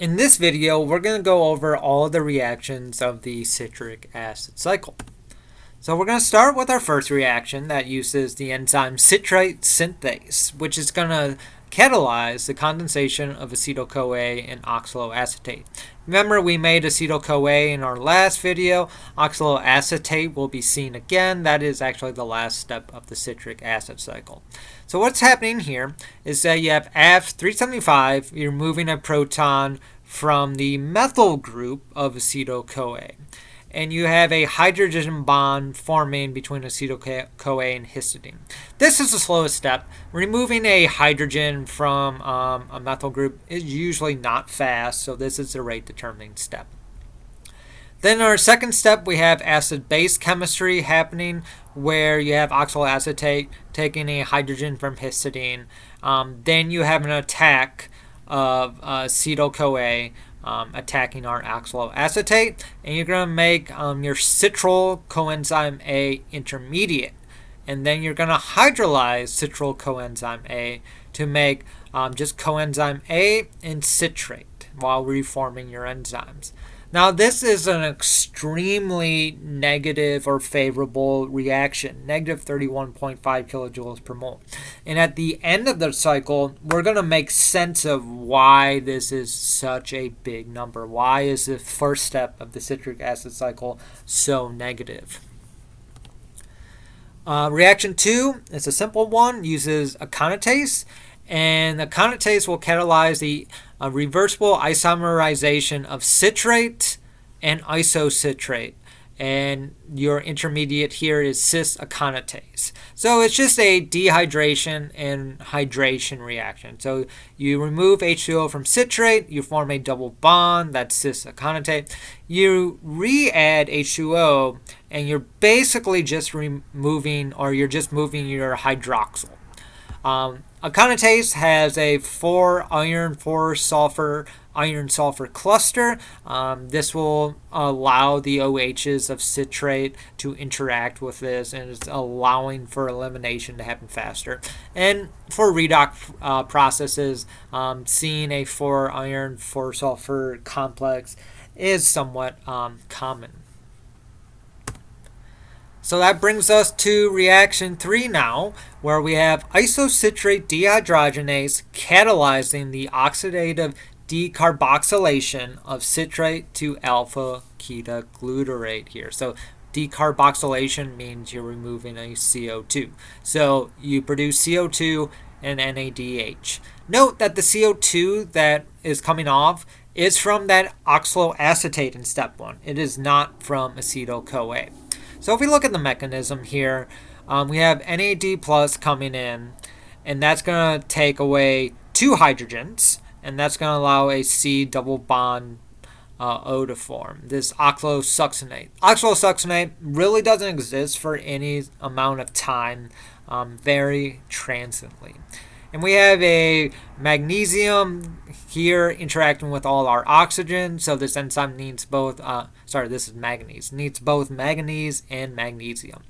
In this video, we're going to go over all the reactions of the citric acid cycle. So we're going to start with our first reaction that uses the enzyme Citrate Synthase, which is going to catalyze the condensation of acetyl-CoA and oxaloacetate. Remember, we made acetyl-CoA in our last video. Oxaloacetate will be seen again. That is actually the last step of the citric acid cycle. So what's happening here is that you have F375, you're moving a proton from the methyl group of acetyl-CoA. And you have a hydrogen bond forming between acetyl-CoA and histidine. This is the slowest step. Removing a hydrogen from a methyl group is usually not fast, so this is the rate determining step. Then our second step, we have acid-base chemistry happening, where you have oxaloacetate taking a hydrogen from histidine. Then you have an attack of acetyl-CoA attacking our oxaloacetate, and you're going to make your citryl coenzyme A intermediate, and then you're going to hydrolyze citryl coenzyme A to make just coenzyme A and citrate while reforming your enzymes. Now this is an extremely negative or favorable reaction, negative 31.5 kilojoules per mole. And at the end of the cycle, we're going to make sense of why this is such a big number. Why is the first step of the citric acid cycle so negative? Reaction 2 is a simple one, uses Aconitase. And Aconitase will catalyze the reversible isomerization of citrate and isocitrate. And your intermediate here is cis-aconitase. So it's just a dehydration and hydration reaction. So you remove H2O from citrate, you form a double bond, that's cis-aconitates. You re-add H2O, and you're basically just removing, or you're just moving your hydroxyl. Aconitase has a 4 iron, 4 sulfur, iron-sulfur cluster. This will allow the OHs of citrate to interact with this, and it's allowing for elimination to happen faster. And for redox processes, seeing a 4 iron, 4 sulfur complex is somewhat common. So that brings us to reaction 3 now, where we have isocitrate dehydrogenase catalyzing the oxidative decarboxylation of citrate to alpha-ketoglutarate here. So decarboxylation means you're removing a CO2. So you produce CO2 and NADH. Note that the CO2 that is coming off is from that oxaloacetate in step 1. It is not from acetyl-CoA. So if we look at the mechanism here, we have NAD plus coming in, and that's going to take away 2 hydrogens, and that's going to allow a C double bond O to form, this oxalosuccinate. Oxalosuccinate really doesn't exist for any amount of time, very transiently. And we have a magnesium here interacting with all our oxygen. So this enzyme needs both, this is manganese, needs both manganese and magnesium.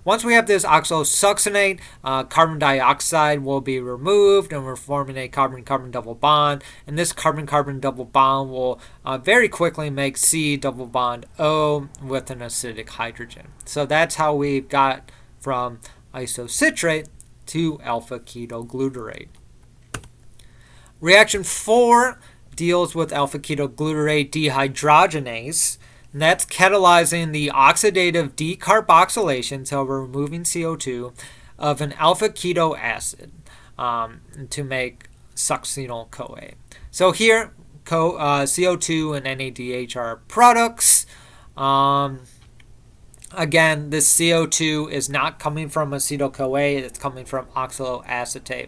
Once we have this oxalosuccinate, carbon dioxide will be removed, and we're forming a carbon-carbon double bond. And this carbon-carbon double bond will very quickly make C double bond O with an acidic hydrogen. So that's how we got from isocitrate to alpha-ketoglutarate. Reaction 4 deals with alpha-ketoglutarate dehydrogenase, and that's catalyzing the oxidative decarboxylation, so we're removing CO2, of an alpha-keto acid to make Succinyl-CoA. So here, CO2 and NADH are products. Again, this CO2 is not coming from acetyl-CoA, it's coming from oxaloacetate.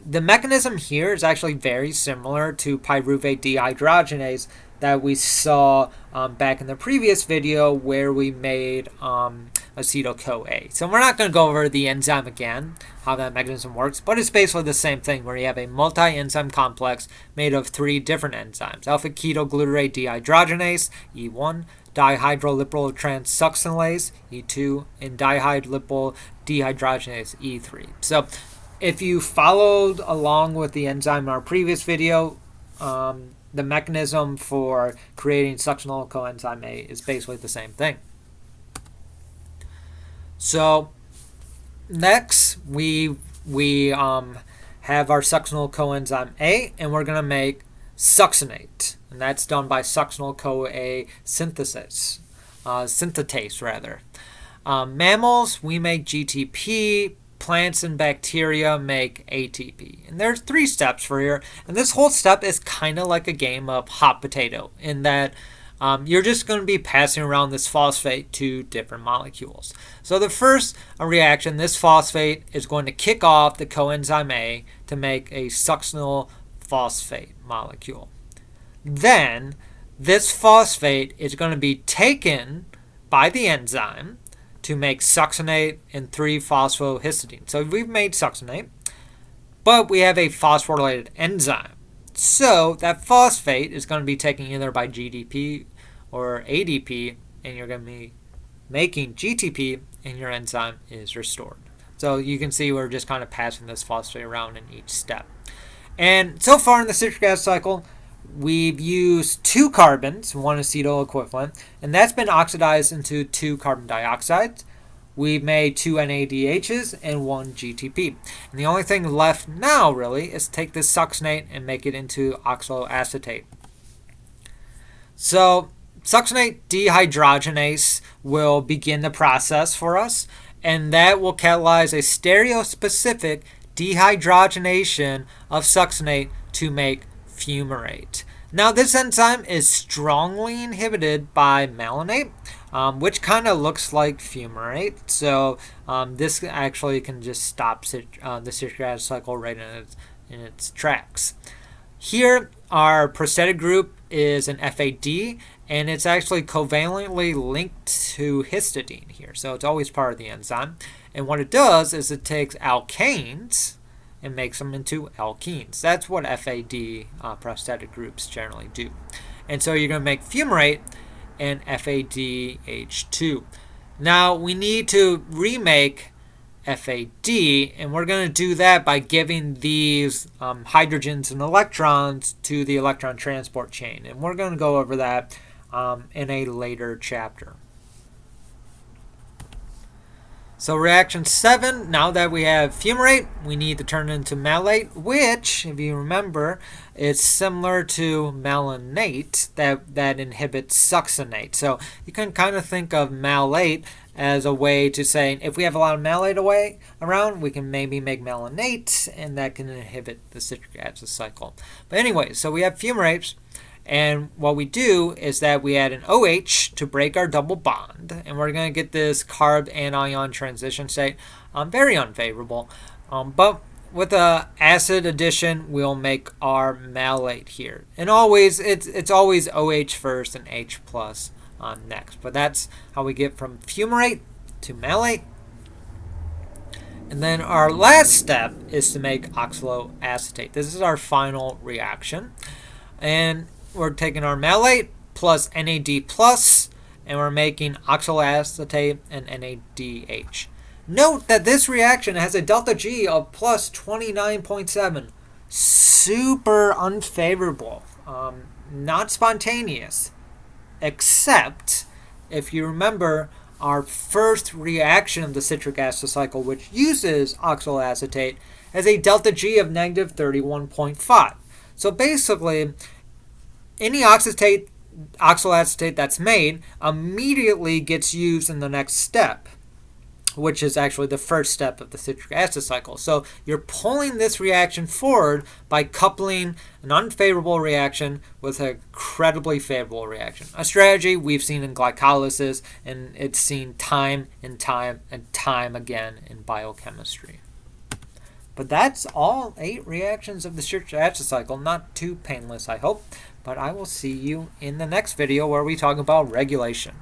The mechanism here is actually very similar to pyruvate dehydrogenase that we saw back in the previous video where we made acetyl-CoA. So we're not going to go over the enzyme again, how that mechanism works, but it's basically the same thing where you have a multi-enzyme complex made of 3 different enzymes. Alpha-ketoglutarate dehydrogenase, E1, dihydrolipotranssuccinylase, E2, and dihydrolipotransdehydrogenase, E3. So if you followed along with the enzyme in our previous video, the mechanism for creating succinyl coenzyme A is basically the same thing. So next we have our succinyl coenzyme A, and we're going to make succinate, and that's done by Succinyl-CoA synthesis, synthetase rather. Mammals, we make GTP. Plants and bacteria make ATP. And there's 3 steps for here. And this whole step is kind of like a game of hot potato in that you're just going to be passing around this phosphate to different molecules. So the first reaction, this phosphate is going to kick off the coenzyme A to make a succinyl phosphate molecule. Then this phosphate is going to be taken by the enzyme to make succinate and 3-phosphohistidine. So we've made succinate, but we have a phosphorylated enzyme. So that phosphate is going to be taken either by GDP or ADP, and you're going to be making GTP, and your enzyme is restored. So you can see we're just kind of passing this phosphate around in each step. And so far in the citric acid cycle, we've used 2 carbons, 1 acetyl equivalent, and that's been oxidized into 2 carbon dioxides. We've made 2 NADHs and 1 GTP. And the only thing left now, really, is take this succinate and make it into oxaloacetate. So succinate dehydrogenase will begin the process for us, and that will catalyze a stereospecific dehydrogenation of succinate to make fumarate. Now this enzyme is strongly inhibited by malonate, which kind of looks like fumarate. So this actually can just stop the citric acid cycle right in its tracks. Here our prosthetic group is an FAD, and it's actually covalently linked to histidine here. So it's always part of the enzyme. And what it does is it takes alkanes and makes them into alkenes. That's what FAD prosthetic groups generally do. And so you're going to make fumarate and FADH2. Now we need to remake FAD, and we're going to do that by giving these hydrogens and electrons to the electron transport chain. And we're going to go over that in a later chapter. So reaction 7, now that we have fumarate, we need to turn it into malate, which, if you remember, is similar to malonate that inhibits succinate. So you can kind of think of malate as a way to say, if we have a lot of malate around, we can maybe make malonate, and that can inhibit the citric acid cycle. But anyway, so we have fumarates. And what we do is that we add an OH to break our double bond, and we're going to get this carb anion transition state. Very unfavorable. But with the acid addition, we'll make our malate here. And always, it's always OH first and H plus next. But that's how we get from fumarate to malate. And then our last step is to make oxaloacetate. This is our final reaction. And we're taking our malate plus NAD plus, and we're making oxaloacetate and NADH. Note that this reaction has a delta G of plus 29.7. Super unfavorable. Not spontaneous. Except, if you remember, our first reaction of the citric acid cycle, which uses oxaloacetate, has a delta G of negative 31.5. So basically, any oxaloacetate that's made immediately gets used in the next step, which is actually the first step of the citric acid cycle. So you're pulling this reaction forward by coupling an unfavorable reaction with an incredibly favorable reaction. A strategy we've seen in glycolysis, and it's seen time and time and time again in biochemistry. But that's all 8 reactions of the citric acid cycle. Not too painless, I hope. But I will see you in the next video where we talk about regulation.